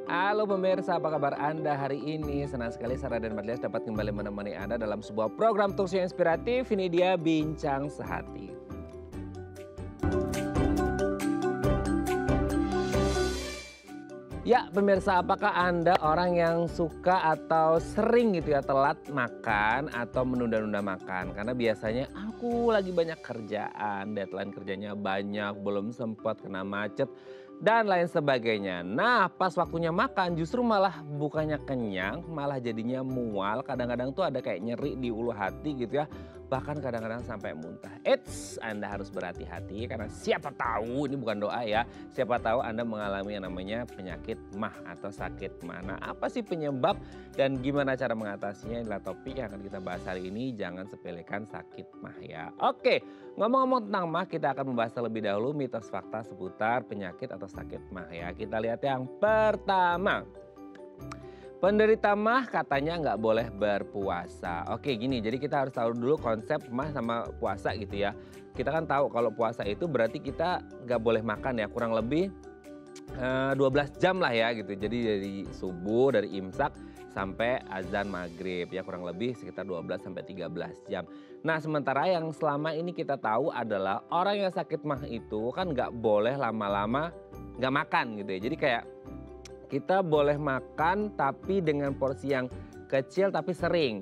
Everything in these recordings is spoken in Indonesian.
Halo pemirsa, apa kabar Anda hari ini? Senang sekali Sarah dan Marlias dapat kembali menemani Anda dalam sebuah program talk show yang inspiratif. Ini dia Bincang Sehati. Ya pemirsa, apakah Anda orang yang suka atau sering gitu ya telat makan atau menunda-nunda makan? Karena biasanya aku lagi banyak kerjaan, deadline kerjanya banyak, belum sempat kena macet dan lain sebagainya. Nah pas waktunya makan justru malah bukannya kenyang, malah jadinya mual. Kadang-kadang tuh ada kayak nyeri di ulu hati gitu ya. Bahkan kadang-kadang sampai muntah. Eits, Anda harus berhati-hati karena siapa tahu, ini bukan doa ya, siapa tahu Anda mengalami yang namanya penyakit MAH atau sakit MAH. Nah, apa sih penyebab dan gimana cara mengatasinya adalah topik yang akan kita bahas hari ini. Jangan sepelekan sakit MAH ya. Oke, ngomong-ngomong tentang MAH, kita akan membahas terlebih dahulu mitos fakta seputar penyakit atau sakit MAH ya. Kita lihat yang pertama. Penderita MAH katanya nggak boleh berpuasa. Oke gini, jadi kita harus tahu dulu konsep MAH sama puasa gitu ya. Kita kan tahu kalau puasa itu berarti kita nggak boleh makan ya, kurang lebih 12 jam lah ya gitu. Jadi dari subuh, dari imsak sampai azan maghrib ya, kurang lebih sekitar 12 sampai 13 jam. Nah sementara yang selama ini kita tahu adalah orang yang sakit MAH itu kan nggak boleh lama-lama nggak makan gitu ya. Jadi kayak kita boleh makan tapi dengan porsi yang kecil tapi sering.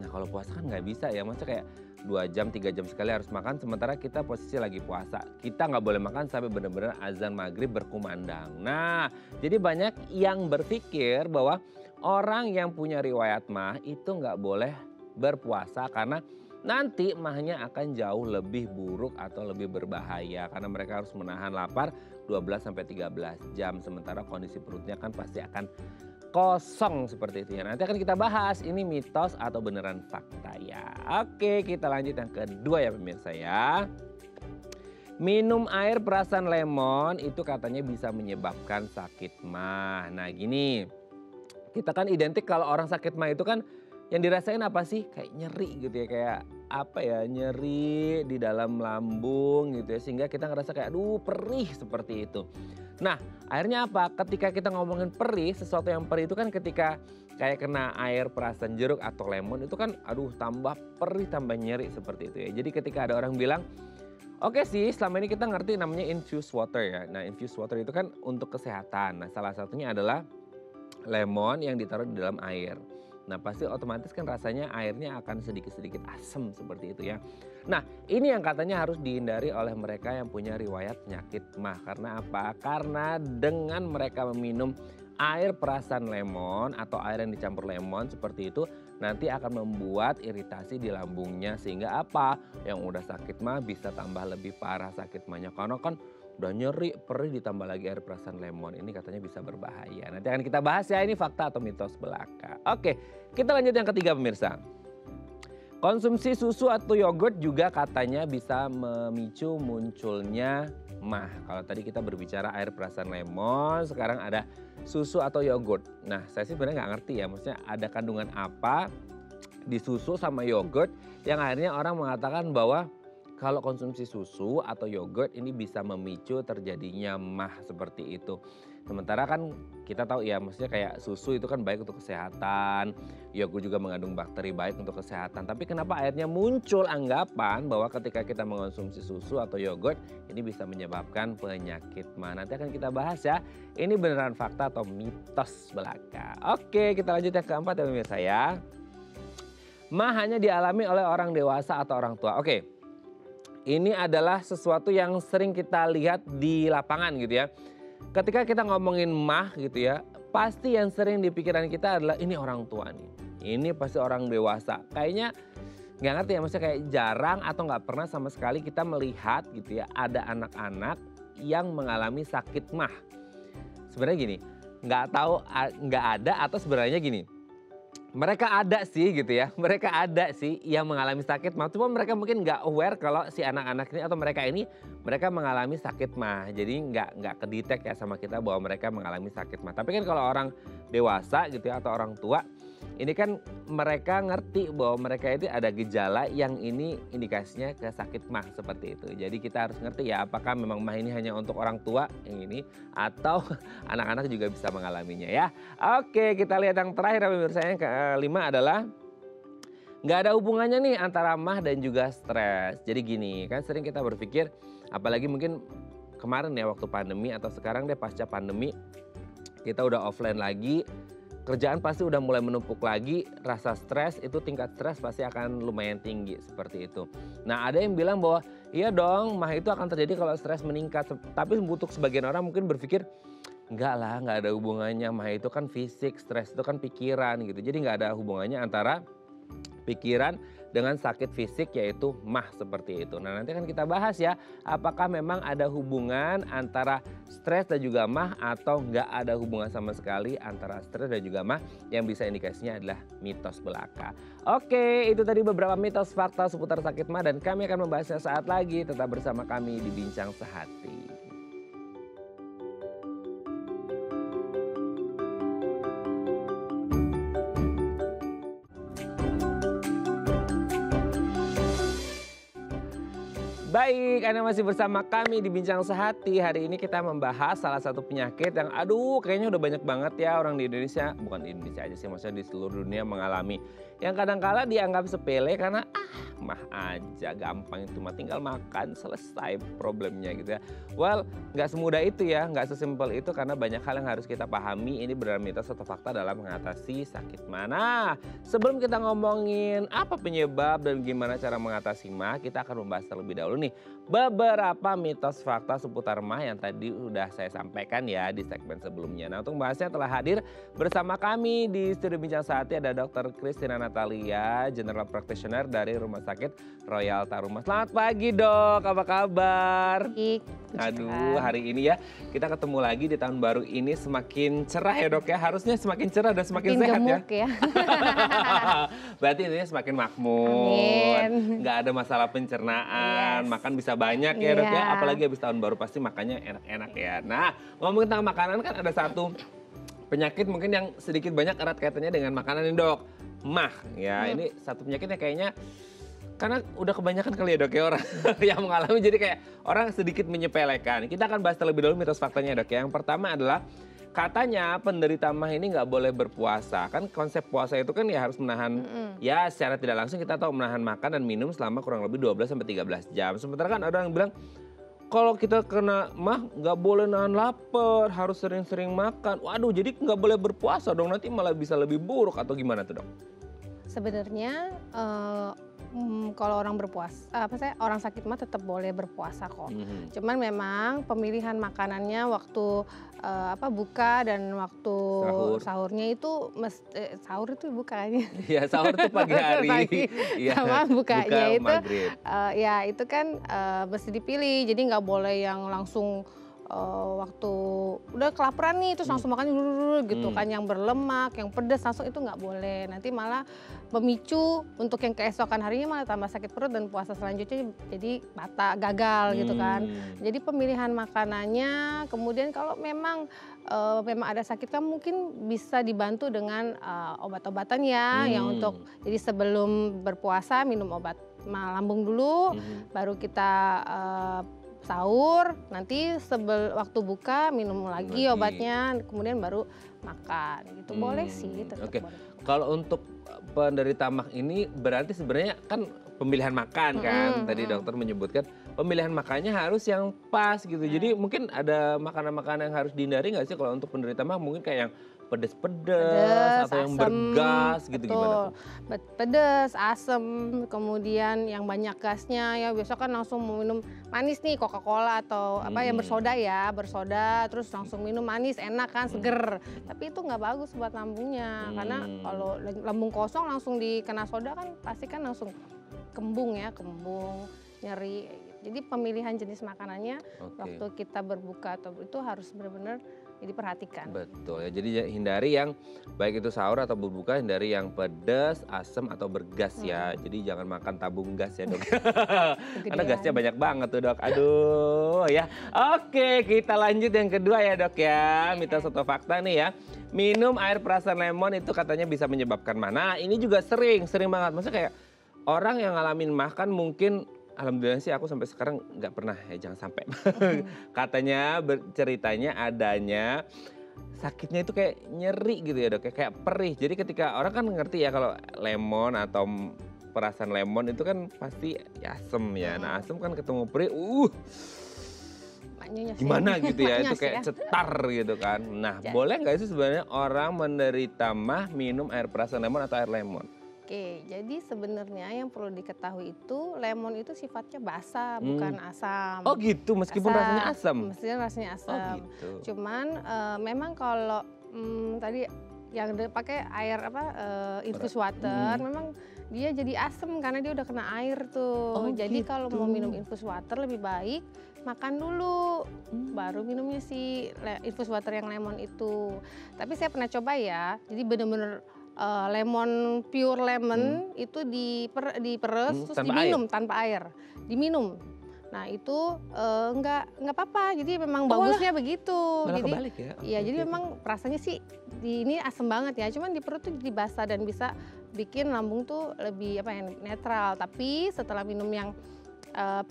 Nah kalau puasa kan nggak bisa ya, maksudnya kayak 2 jam 3 jam sekali harus makan sementara kita posisi lagi puasa. Kita nggak boleh makan sampai benar-benar azan maghrib berkumandang. Nah jadi banyak yang berpikir bahwa orang yang punya riwayat MAH itu nggak boleh berpuasa karena nanti MAH-nya akan jauh lebih buruk atau lebih berbahaya karena mereka harus menahan lapar 12-13 jam. Sementara kondisi perutnya kan pasti akan kosong seperti itu ya. Nanti akan kita bahas ini mitos atau beneran fakta ya. Oke kita lanjut yang kedua ya pemirsa ya. Minum air perasan lemon itu katanya bisa menyebabkan sakit MAH. Nah gini, kita kan identik kalau orang sakit MAH itu kan yang dirasain apa sih? Kayak nyeri gitu ya, kayak apa ya, nyeri di dalam lambung gitu ya. Sehingga kita ngerasa kayak aduh perih seperti itu. Nah akhirnya apa? Ketika kita ngomongin perih, sesuatu yang perih itu kan ketika kayak kena air perasan jeruk atau lemon itu kan aduh tambah perih, tambah nyeri seperti itu ya. Jadi ketika ada orang bilang, oke sih selama ini kita ngerti namanya infused water ya. Nah infused water itu kan untuk kesehatan. Nah salah satunya adalah lemon yang ditaruh di dalam air. Nah pasti otomatis kan rasanya airnya akan sedikit-sedikit asam seperti itu ya. Nah ini yang katanya harus dihindari oleh mereka yang punya riwayat penyakit MAH. Karena apa? Karena dengan mereka meminum air perasan lemon atau air yang dicampur lemon seperti itu nanti akan membuat iritasi di lambungnya. Sehingga apa? Yang udah sakit MAH bisa tambah lebih parah sakit MAH-nya. Karena kan udah nyeri, perih ditambah lagi air perasan lemon. Ini katanya bisa berbahaya. Nanti akan kita bahas ya ini fakta atau mitos belaka. Oke, kita lanjut yang ketiga pemirsa. Konsumsi susu atau yogurt juga katanya bisa memicu munculnya MAH. Kalau tadi kita berbicara air perasan lemon, sekarang ada susu atau yogurt. Nah saya sih sebenarnya nggak ngerti ya, maksudnya ada kandungan apa di susu sama yogurt yang akhirnya orang mengatakan bahwa kalau konsumsi susu atau yogurt ini bisa memicu terjadinya MAH seperti itu. Sementara kan kita tahu ya maksudnya kayak susu itu kan baik untuk kesehatan, yogurt juga mengandung bakteri baik untuk kesehatan. Tapi kenapa akhirnya muncul anggapan bahwa ketika kita mengonsumsi susu atau yogurt ini bisa menyebabkan penyakit MAH. Nanti akan kita bahas ya, ini beneran fakta atau mitos belaka. Oke kita lanjut yang keempat ya pemirsa ya. MAH hanya dialami oleh orang dewasa atau orang tua. Oke. Ini adalah sesuatu yang sering kita lihat di lapangan gitu ya. Ketika kita ngomongin MAH gitu ya, pasti yang sering di pikiran kita adalah ini orang tua nih. Ini pasti orang dewasa. Kayaknya nggak ngerti ya, maksudnya kayak jarang atau nggak pernah sama sekali kita melihat gitu ya ada anak-anak yang mengalami sakit MAH. Sebenarnya gini, nggak tahu nggak ada atau sebenarnya gini. Mereka ada sih gitu ya, mereka ada sih yang mengalami sakit MAH. Cuma mereka mungkin nggak aware kalau si anak-anak ini atau mereka mengalami sakit MAH. Jadi nggak kedetek ya sama kita bahwa mereka mengalami sakit MAH. Tapi kan kalau orang dewasa gitu ya atau orang tua ini kan mereka ngerti bahwa mereka itu ada gejala yang ini indikasinya ke sakit MAH seperti itu. Jadi kita harus ngerti ya apakah memang MAH ini hanya untuk orang tua yang ini atau anak-anak juga bisa mengalaminya ya. Oke, kita lihat yang terakhir pemirsa, yang kelima adalah nggak ada hubungannya nih antara MAH dan juga stres. Jadi gini, kan sering kita berpikir, apalagi mungkin kemarin ya waktu pandemi atau sekarang deh pasca pandemi, kita udah offline lagi, kerjaan pasti udah mulai menumpuk lagi, rasa stres itu tingkat stres pasti akan lumayan tinggi seperti itu. Nah ada yang bilang bahwa iya dong MAH itu akan terjadi kalau stres meningkat. Tapi untuk sebagian orang mungkin berpikir, enggak lah, nggak ada hubungannya, MAH itu kan fisik, stres itu kan pikiran gitu. Jadi nggak ada hubungannya antara pikiran dengan sakit fisik yaitu MAH seperti itu. Nah nanti akan kita bahas ya apakah memang ada hubungan antara stres dan juga MAH atau nggak ada hubungan sama sekali antara stres dan juga MAH, yang bisa indikasinya adalah mitos belaka. Oke, itu tadi beberapa mitos fakta seputar sakit MAH dan kami akan membahasnya saat lagi. Tetap bersama kami di Bincang Sehati. Baik, Anda masih bersama kami di Bincang Sehati. Hari ini kita membahas salah satu penyakit yang kayaknya udah banyak banget ya orang di Indonesia, bukan di Indonesia aja sih, maksudnya di seluruh dunia mengalami. Yang kadang-kala dianggap sepele karena MAH aja, gampang itu mah, tinggal makan selesai problemnya gitu ya. Well, nggak semudah itu ya, nggak sesimpel itu karena banyak hal yang harus kita pahami. Ini benar mitos atau fakta dalam mengatasi sakit MAH. Nah, sebelum kita ngomongin apa penyebab dan gimana cara mengatasi MAH, kita akan membahas terlebih dahulu nih beberapa mitos fakta seputar MAH yang tadi udah saya sampaikan ya di segmen sebelumnya. Nah untuk membahasnya telah hadir bersama kami di studio Bincang Sehati ada Dr. Christina Natalia, General Practitioner dari Rumah Sakit Royal Taruma. Selamat pagi dok, apa kabar? Baik. Aduh, hari ini ya kita ketemu lagi di tahun baru ini semakin cerah ya dok ya. Harusnya semakin cerah dan semakin sehat gemuk ya. Berarti intinya semakin makmur, nggak ada masalah pencernaan, makan bisa banyak ya dok ya. Apalagi habis tahun baru pasti makannya enak-enak ya. Nah ngomongin tentang makanan kan ada satu penyakit mungkin yang sedikit banyak erat kaitannya dengan makanan ini dok. MAH ya, ini satu penyakitnya kayaknya karena udah kebanyakan kali ya dok ya orang yang mengalami, jadi kayak orang sedikit menyepelekan. Kita akan bahas terlebih dahulu mitos faktanya dok ya. Yang pertama adalah katanya penderita MAH ini nggak boleh berpuasa. Kan konsep puasa itu kan ya harus menahan, ya secara tidak langsung kita tahu menahan makan dan minum selama kurang lebih 12-13 jam. Sementara kan ada yang bilang kalau kita kena MAH nggak boleh nahan lapar, harus sering-sering makan. Waduh, jadi nggak boleh berpuasa dong, nanti malah bisa lebih buruk atau gimana tuh dok? Sebenarnya kalau orang berpuasa, orang sakit MAH tetap boleh berpuasa kok. Cuman memang pemilihan makanannya waktu buka dan waktu sahurnya itu sahur itu bukanya. Iya, sahur itu pagi hari. Sama bukanya buka itu ya itu kan mesti dipilih. Jadi nggak boleh yang langsung waktu udah kelaparan nih terus langsung makan dulu gitu kan, yang berlemak, yang pedas langsung itu nggak boleh. Nanti malah memicu untuk yang keesokan harinya malah tambah sakit perut dan puasa selanjutnya jadi gagal gitu kan. Jadi pemilihan makanannya, kemudian kalau memang ada sakit kan mungkin bisa dibantu dengan obat-obatan ya, yang untuk jadi sebelum berpuasa minum obat lambung dulu, baru kita sahur, nanti waktu buka minum lagi obatnya, kemudian baru makan gitu. Boleh sih, tetap boleh. Kalau untuk penderita MAH ini berarti sebenarnya kan pemilihan makan kan, tadi dokter menyebutkan pemilihan makannya harus yang pas gitu. Jadi mungkin ada makanan-makanan yang harus dihindari nggak sih kalau untuk penderita MAH, mungkin kayak yang pedes-pedes atau yang bergas gitu, gimana tuh? Pedes, asem, kemudian yang banyak gasnya ya, biasa kan langsung mau minum manis nih, Coca-Cola atau yang bersoda terus langsung minum manis, enak kan, seger. Tapi itu nggak bagus buat lambungnya, karena kalau lambung kosong langsung dikena soda kan pasti kan langsung kembung, nyeri. Jadi pemilihan jenis makanannya Oke. waktu kita berbuka atau itu harus benar-benar diperhatikan. Betul ya, jadi hindari yang baik itu sahur atau berbuka, hindari yang pedas, asam atau bergas ya. Jadi jangan makan tabung gas ya dok. Karena gasnya banyak banget tuh dok. Aduh ya. Oke, kita lanjut yang kedua ya dok ya. Mitos atau fakta nih ya. Minum air perasan lemon itu katanya bisa menyebabkan mah. Nah ini juga sering banget. Maksudnya kayak orang yang ngalamin mah kan mungkin alhamdulillah sih aku sampai sekarang nggak pernah ya, jangan sampai. Katanya ceritanya adanya sakitnya itu kayak nyeri gitu ya dok, kayak perih. Jadi ketika orang kan ngerti ya kalau lemon atau perasan lemon itu kan pasti asem ya. Nah asem kan ketemu perih, gimana gitu ya, itu kayak cetar gitu kan. Nah boleh nggak sih sebenarnya orang menderita mah minum air perasan lemon atau air lemon? Oke, jadi sebenarnya yang perlu diketahui itu lemon itu sifatnya basah, bukan asam. Oh gitu, meskipun rasanya asam? Meskipun rasanya asam. Oh gitu. Cuman memang kalau tadi yang pakai air infus water, memang dia jadi asam karena dia udah kena air tuh. Oh jadi gitu. kalau mau minum infus water lebih baik makan dulu, baru minumnya si infus water yang lemon itu. Tapi saya pernah coba ya, jadi bener-bener lemon pure lemon itu diperes terus diminum tanpa air, diminum. Nah itu nggak apa-apa, jadi memang bagusnya begitu. Malah jadi kebalik ya? Iya, jadi memang rasanya sih ini asam banget ya, cuman di perut tuh jadi basah dan bisa bikin lambung tuh lebih netral. Tapi setelah minum yang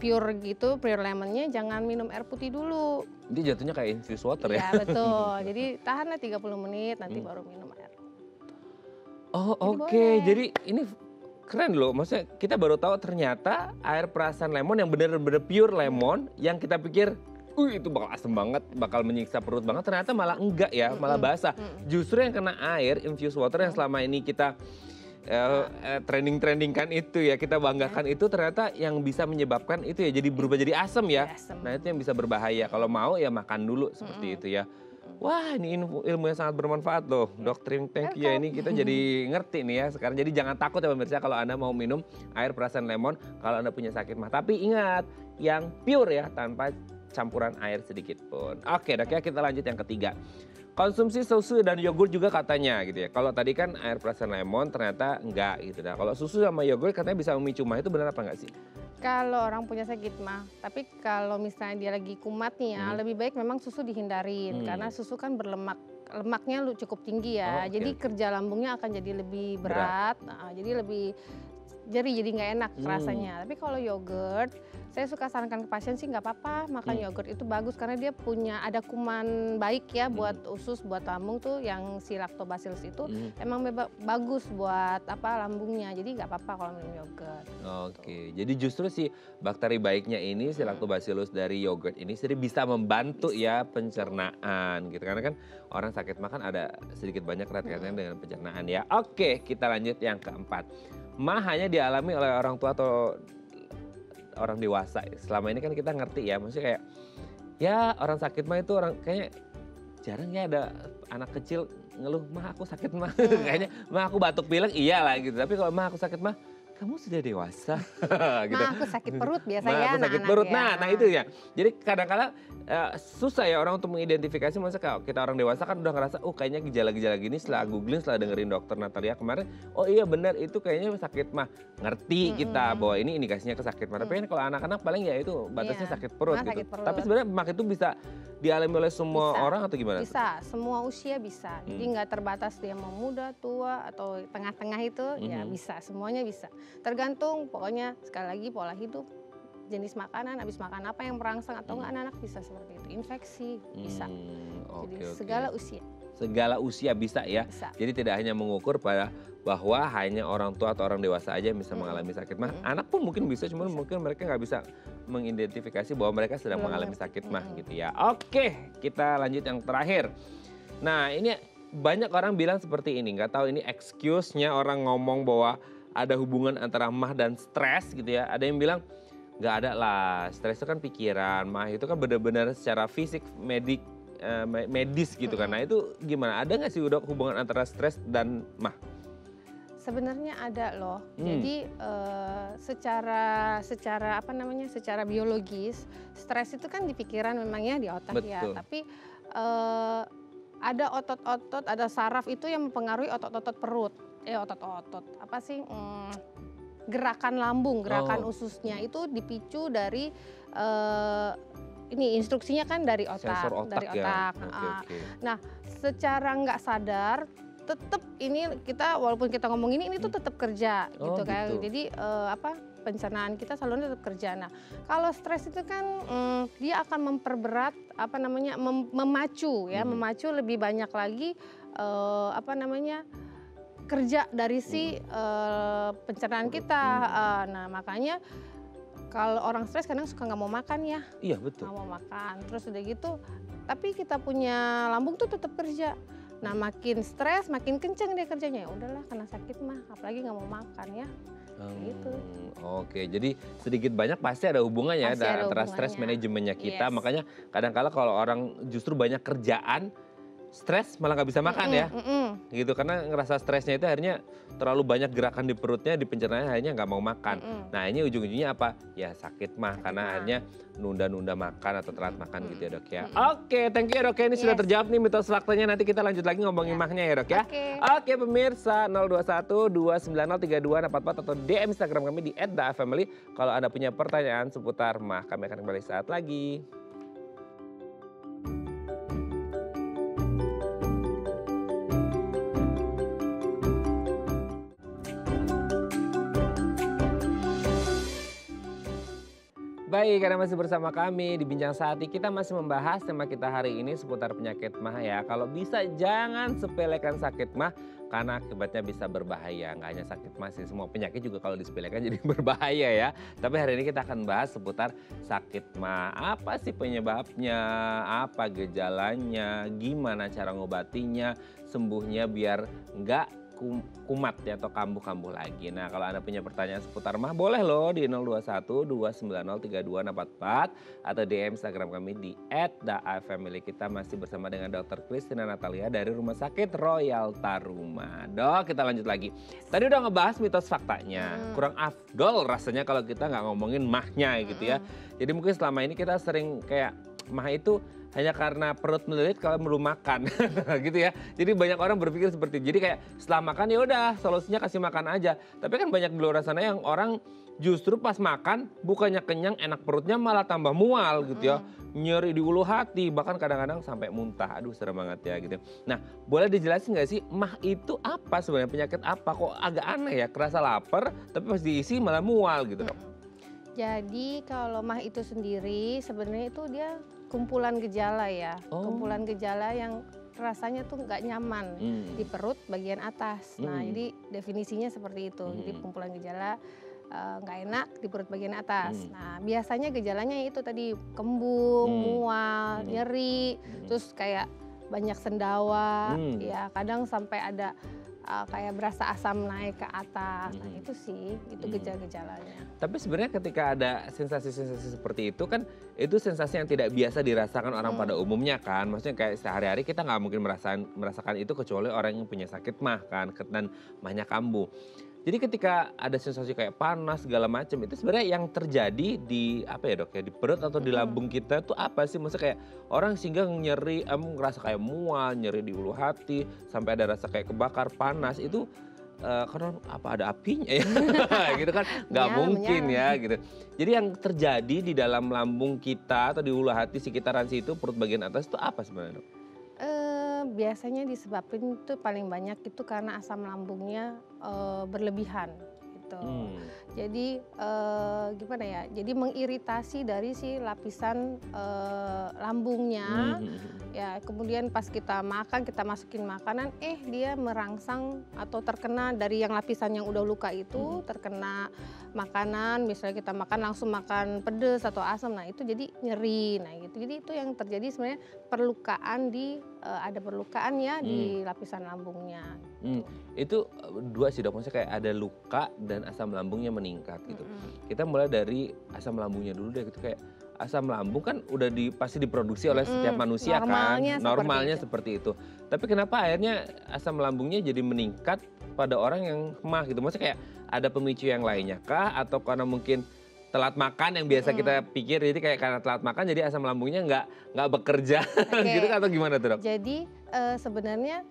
pure gitu, pure lemonnya jangan minum air putih dulu. Dia jatuhnya kayak infused water ya? Iya betul, jadi tahanlah 30 menit nanti baru minum air. Oh oke, jadi ini keren loh, maksudnya kita baru tahu ternyata air perasan lemon yang bener-bener pure lemon yang kita pikir itu bakal asem banget, bakal menyiksa perut banget, ternyata malah enggak ya, malah basah. Justru yang kena air, infused water yang selama ini kita trending-trendingkan itu ya, kita banggakan itu ternyata yang bisa menyebabkan itu ya jadi berubah jadi asam ya. Nah itu yang bisa berbahaya, kalau mau ya makan dulu seperti itu ya. Wah ini ilmu yang sangat bermanfaat loh dok, thank you ya, ini kita jadi ngerti nih ya sekarang. Jadi jangan takut ya pemirsa kalau Anda mau minum air perasan lemon kalau Anda punya sakit mah. Tapi ingat yang pure ya, tanpa campuran air sedikit pun. Oke dok ya, kita lanjut yang ketiga. Konsumsi susu dan yogurt juga katanya gitu ya. Kalau tadi kan air perasan lemon ternyata enggak gitu. Nah kalau susu sama yogurt katanya bisa memicu mah, itu benar apa enggak sih? Kalau orang punya sakit mah, tapi kalau misalnya dia lagi kumat nih ya, lebih baik memang susu dihindarin karena susu kan berlemak, lemaknya cukup tinggi ya. Jadi kerja lambungnya akan jadi lebih berat. Nah, jadi lebih jadi nggak enak rasanya. Tapi kalau yogurt, saya suka sarankan ke pasien sih nggak apa-apa makan yogurt, itu bagus karena dia ada kuman baik ya buat usus, buat lambung tuh yang si lactobacillus itu emang bagus buat lambungnya. Jadi nggak apa-apa kalau minum yogurt. Oke, jadi justru si bakteri baiknya ini si lactobacillus dari yogurt ini sendiri bisa membantu ya pencernaan gitu. Karena kan orang sakit makan ada sedikit banyak kaitannya dengan pencernaan ya. Oke, kita lanjut yang keempat. Mah hanya dialami oleh orang tua atau orang dewasa. Selama ini kan kita ngerti ya, maksudnya kayak ya orang sakit mah itu orang kayaknya jarang ya ada anak kecil ngeluh mah aku sakit mah. Kayaknya mah aku batuk pilek iyalah gitu. Tapi kalau mah aku sakit mah kamu sudah dewasa. Gitu. Mah aku sakit perut biasanya. Mah aku sakit perut. Ya. Nah itu ya. Jadi kadang-kadang susah ya orang untuk mengidentifikasi. Maksudnya kalau kita orang dewasa kan udah ngerasa, kayaknya gejala-gejala gini setelah googling, setelah dengerin dokter Natalia kemarin, oh iya benar itu kayaknya sakit mah. Ngerti kita bahwa ini indikasinya ke sakit mah. Tapi kan kalau anak-anak paling ya itu batasnya sakit perut gitu. Sakit perut. Tapi sebenarnya mah itu bisa dialami oleh semua orang atau gimana? Bisa, semua usia bisa. Jadi nggak terbatas dia mau muda, tua, atau tengah-tengah itu ya bisa, semuanya bisa. Tergantung pokoknya sekali lagi pola hidup, jenis makanan, habis makan apa yang merangsang atau enggak anak-anak bisa seperti itu. Infeksi bisa. Jadi segala usia. Segala usia bisa ya. Bisa. Jadi tidak hanya mengukur pada bahwa hanya orang tua atau orang dewasa aja yang bisa mengalami sakit mah. Anak pun mungkin bisa, cuman mungkin mereka nggak bisa mengidentifikasi bahwa mereka sedang mengalami sakit mah gitu ya. Oke, kita lanjut yang terakhir. Nah ini banyak orang bilang seperti ini, nggak tahu ini excuse-nya orang ngomong bahwa ada hubungan antara mah dan stres gitu ya. Ada yang bilang nggak ada lah, stres itu kan pikiran, mah itu kan benar-benar secara fisik, medis gitu kan. Nah itu gimana? Ada nggak sih udah hubungan antara stres dan mah? Sebenarnya ada loh. Hmm. Jadi secara apa namanya, secara biologis stres itu kan di pikiran memang ya, di otak ya. Betul. Tapi ada otot-otot, ada saraf itu yang mempengaruhi otot-otot perut. Otot-otot apa sih? Gerakan lambung, gerakan Oh. ususnya itu dipicu dari ini instruksinya kan dari Sensor otak dari ya. otak. Oke, oke. Nah, secara nggak sadar tetap ini kita walaupun kita ngomong ini tuh tetap kerja Oh, gitu kan. gitu. Jadi pencernaan kita saluran tetap kerja. Nah, kalau stres itu kan dia akan memperberat apa namanya memacu ya, memacu lebih banyak lagi apa namanya kerja dari si pencernaan kita. Nah, makanya kalau orang stres kadang suka nggak mau makan ya, Iya, betul. nggak mau makan. Terus udah gitu, tapi kita punya lambung tuh tetap kerja. Nah, makin stres, makin kenceng dia kerjanya. Ya udahlah, karena sakit mah, apalagi nggak mau makan ya. Gitu. Oke, jadi sedikit banyak pasti ada hubungannya Pasti ada antara stres hubungannya. manajemennya kita. Yes. Makanya kadang-kala kalau orang justru banyak kerjaan, stres malah nggak bisa makan ya. Gitu, karena ngerasa stresnya itu akhirnya terlalu banyak gerakan di perutnya, di pencernaannya akhirnya nggak mau makan. Nah, ini ujung-ujungnya apa? Ya sakit mah, karena akhirnya nunda-nunda makan atau telat makan gitu ya dok ya. Oke, thank you ya dok ya, ini sudah Yes. terjawab nih mitos faktanya. Nanti kita lanjut lagi ngomongin mahnya ya dok ya. Oke. Oke pemirsa, 021 290 3244 atau DM Instagram kami di @daafamily. Kalau Anda punya pertanyaan seputar mah, kami akan kembali saat lagi. Baik, karena masih bersama kami di Bincang Sehati, kita masih membahas tema kita hari ini seputar penyakit mah ya. Kalau bisa jangan sepelekan sakit mah, karena akibatnya bisa berbahaya. Nggak hanya sakit mah sih, semua penyakit juga kalau disepelekan jadi berbahaya ya. Tapi hari ini kita akan bahas seputar sakit mah. Apa sih penyebabnya, apa gejalanya, gimana cara ngobatinya, sembuhnya biar nggak kumat ya atau kambuh-kambuh lagi. Nah, kalau Anda punya pertanyaan seputar mah boleh loh di 021 290 3244 atau DM Instagram kami di @daafamily. Kita masih bersama dengan Dr. Christina Natalia dari Rumah Sakit Royal Taruma. Dok, kita lanjut lagi. Tadi udah ngebahas mitos faktanya. Kurang afdol rasanya kalau kita nggak ngomongin mahnya gitu ya. Jadi mungkin selama ini kita sering kayak mah itu hanya karena perut melilit kalau belum makan gitu ya. Jadi banyak orang berpikir seperti itu. Jadi kayak setelah makan ya udah solusinya kasih makan aja. Tapi kan banyak di luar sana yang orang justru pas makan bukannya kenyang enak perutnya malah tambah mual gitu ya. Nyeri di ulu hati bahkan kadang-kadang sampai muntah. Aduh serem banget ya gitu. Nah, boleh dijelasin nggak sih mah itu apa sebenarnya, penyakit apa? Kok agak aneh ya, kerasa lapar tapi pas diisi malah mual gitu dok. Jadi kalau mah itu sendiri sebenarnya itu dia kumpulan gejala ya. Kumpulan gejala yang rasanya tuh nggak nyaman di perut bagian atas. Nah, jadi definisinya seperti itu. Jadi kumpulan gejala nggak enak di perut bagian atas. Nah, biasanya gejalanya itu tadi kembung, mual, nyeri, terus kayak banyak sendawa, ya kadang sampai ada kayak berasa asam naik ke atas. Nah, itu sih, itu gejala-gejalanya. Tapi sebenarnya ketika ada sensasi-sensasi seperti itu kan, itu sensasi yang tidak biasa dirasakan orang pada umumnya kan. Maksudnya kayak sehari-hari kita nggak mungkin merasakan itu kecuali orang yang punya sakit mah kan, dan mahnya kambuh. Jadi ketika ada sensasi kayak panas segala macam, itu sebenarnya yang terjadi di apa ya dok ya, di perut atau di lambung kita tuh apa sih? Maksudnya kayak orang sehingga nyeri, ngerasa kayak mual, nyeri di ulu hati, sampai ada rasa kayak kebakar, panas itu karena apa ada apinya ya gitu kan? Nggak mungkin ya gitu. Jadi yang terjadi di dalam lambung kita atau di ulu hati sekitaran situ perut bagian atas itu apa sebenarnya dok? Biasanya disebabkan itu paling banyak itu karena asam lambungnya berlebihan gitu. Jadi gimana ya? Jadi mengiritasi dari si lapisan lambungnya. Ya, kemudian pas kita makan, kita masukin makanan, dia merangsang atau terkena dari yang lapisan yang udah luka itu, terkena makanan, misalnya kita makan langsung makan pedas atau asam, nah itu jadi nyeri, nah gitu. Jadi itu yang terjadi sebenarnya perlukaan ada perlukaan ya di lapisan lambungnya. Itu dua sih dok, maksudnya kayak ada luka dan asam lambungnya meningkat gitu. Kita mulai dari asam lambungnya dulu deh gitu, kayak asam lambung kan udah pasti diproduksi oleh setiap manusia normalnya kan, normalnya seperti itu. Tapi kenapa akhirnya asam lambungnya jadi meningkat pada orang yang mah gitu? Maksudnya kayak ada pemicu yang lainnya kah? Atau karena mungkin telat makan yang biasa kita pikir, jadi kayak karena telat makan jadi asam lambungnya nggak bekerja gitu Oke. atau gimana tuh dok? Jadi sebenarnya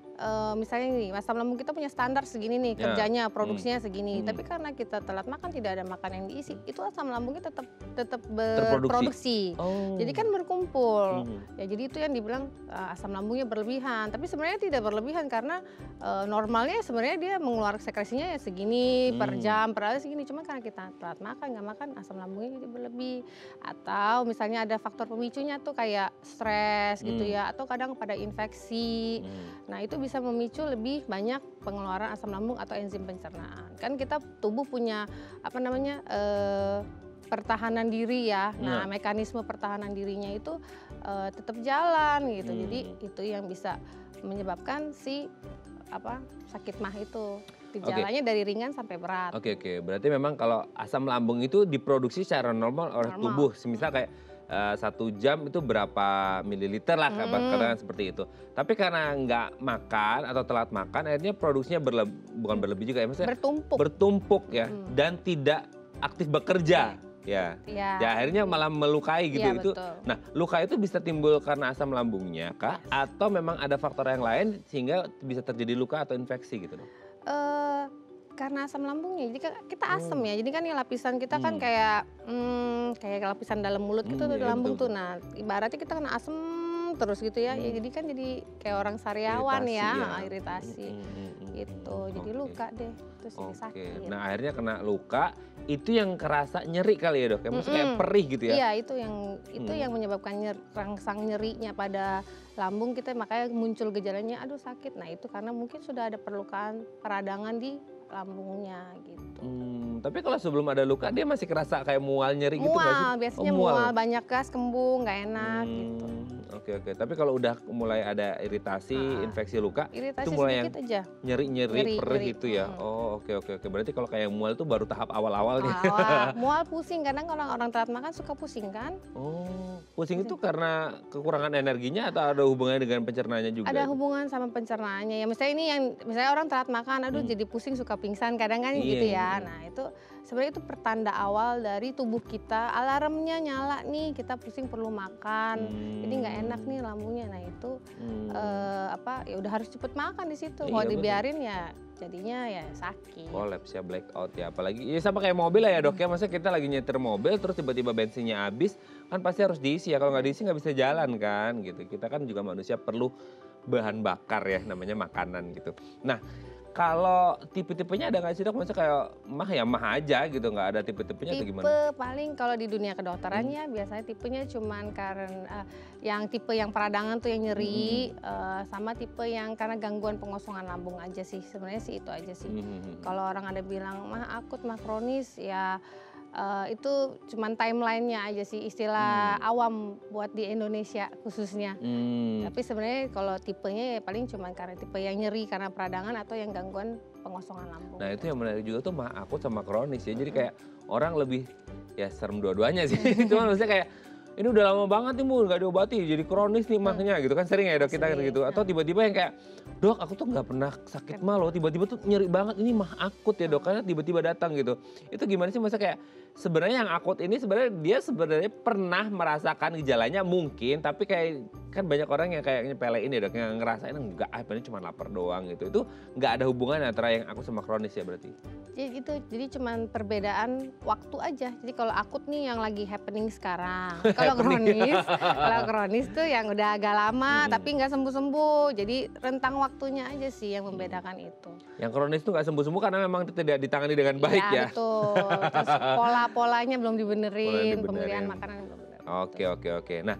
misalnya nih asam lambung kita punya standar segini nih Ya. kerjanya, produksinya segini. Hmm. Tapi karena kita telat makan tidak ada makan yang diisi, itu asam lambungnya tetap Terproduksi. berproduksi. Oh. Jadi kan berkumpul. Hmm. Ya jadi itu yang dibilang asam lambungnya berlebihan. Tapi sebenarnya tidak berlebihan karena normalnya sebenarnya dia mengeluarkan sekresinya ya segini per jam, per hari segini. Cuma karena kita telat makan, nggak makan, asam lambungnya jadi berlebih. Atau misalnya ada faktor pemicunya tuh kayak stres gitu ya, atau kadang pada infeksi. Nah itu bisa memicu lebih banyak pengeluaran asam lambung atau enzim pencernaan. Kan kita tubuh punya apa namanya pertahanan diri ya. Nah mekanisme pertahanan dirinya itu tetap jalan gitu. Jadi itu yang bisa menyebabkan si sakit mah itu. Gejalanya dari ringan sampai berat. Oke, berarti memang kalau asam lambung itu diproduksi secara normal oleh tubuh. Semisal kayak 1 jam itu berapa mililiter lah, katakan seperti itu. Tapi karena nggak makan atau telat makan, akhirnya produksinya bukan berlebih juga ya, maksudnya bertumpuk ya, dan tidak aktif bekerja. Ya, akhirnya malah melukai gitu. Iya, itu. betul. Nah, luka itu bisa timbul karena asam lambungnya kah? Atau memang ada faktor yang lain sehingga bisa terjadi luka atau infeksi gitu dong? Karena asam lambungnya, jadi kita asam ya, jadi kan nih lapisan kita kan kayak lapisan dalam mulut gitu tuh di lambung tuh. Nah ibaratnya kita kena asam terus gitu ya, ya jadi kan jadi kayak orang sariawan iritasi gitu, jadi luka deh, terus jadi sakit. Nah akhirnya kena luka, itu yang kerasa nyeri kali ya dok, maksudnya kayak perih gitu ya? Iya itu yang menyebabkan rangsang nyerinya pada lambung kita, makanya muncul gejalanya aduh sakit. Nah itu karena mungkin sudah ada perlukaan peradangan di lambungnya gitu. Tapi kalau sebelum ada luka dia masih kerasa kayak mual nyeri gitu nggak sih? Biasanya mual, banyak gas, kembung, nggak enak gitu. Oke. Tapi kalau udah mulai ada iritasi, infeksi luka, Iritasi itu mulai yang sedikit aja. nyeri perih gitu ya? Oh oke. Berarti kalau kayak mual itu baru tahap awal-awalnya. Mual, pusing, kadang kalau orang telat makan suka pusing kan? Oh, pusing itu karena kekurangan energinya atau ada hubungannya dengan pencernaannya juga? Ada hubungan sama pencernaannya ya. Misalnya orang telat makan, aduh jadi pusing, suka pingsan, kadang kan gitu ya. Nah itu sebenarnya itu pertanda awal dari tubuh kita, alarmnya nyala nih, kita pusing perlu makan, jadi nggak enak nih lambungnya. Nah itu ya udah harus cepet makan di situ. Kalau dibiarin ya jadinya ya sakit. Kolaps ya, blackout ya, apalagi ya sama kayak mobil lah ya dok ya, maksudnya kita lagi nyetir mobil terus tiba-tiba bensinnya habis, kan pasti harus diisi ya, kalau nggak diisi nggak bisa jalan kan gitu. Kita kan juga manusia perlu bahan bakar ya, namanya makanan gitu. Nah kalau tipe-tipenya ada nggak sih dok, maksudnya kayak mah aja gitu, nggak ada tipe-tipenya atau gimana? Tipe paling kalau di dunia kedokterannya biasanya tipenya cuman karena yang tipe yang peradangan tuh yang nyeri, sama tipe yang karena gangguan pengosongan lambung aja sih, sebenarnya sih itu aja sih. Kalau orang ada bilang mah akut, mah kronis ya itu cuman timelinenya aja sih, istilah awam buat di Indonesia khususnya. Tapi sebenarnya kalau tipenya ya paling cuman karena tipe yang nyeri karena peradangan atau yang gangguan pengosongan lambung. Nah itu yang menarik juga tuh mah akut sama kronis ya, jadi kayak orang lebih ya serem dua-duanya sih. Cuman maksudnya kayak ini udah lama banget nih Bu nggak diobati jadi kronis nih mahnya gitu kan, sering ya dok kita gitu. Atau tiba-tiba yang kayak dok aku tuh nggak pernah sakit mah loh, tiba-tiba tuh nyeri banget, ini mah akut ya dok, karena tiba-tiba datang gitu. Itu gimana sih, masa kayak sebenarnya yang akut ini sebenarnya pernah merasakan gejalanya mungkin, tapi kayak kan banyak orang yang kayak nyepelein ya dok, yang ngerasain enggak ini cuma lapar doang gitu. Itu nggak ada hubungan antara yang akut sama kronis ya berarti? Jadi cuman perbedaan waktu aja. Jadi kalau akut nih yang lagi happening sekarang. Kalau kronis tuh yang udah agak lama tapi nggak sembuh-sembuh. Jadi rentang waktunya aja sih yang membedakan itu. Yang kronis tuh nggak sembuh-sembuh karena memang tidak ditangani dengan baik ya? Iya betul. Terus polanya belum dibenerin, pemberian makanan belum bener. Oke. Nah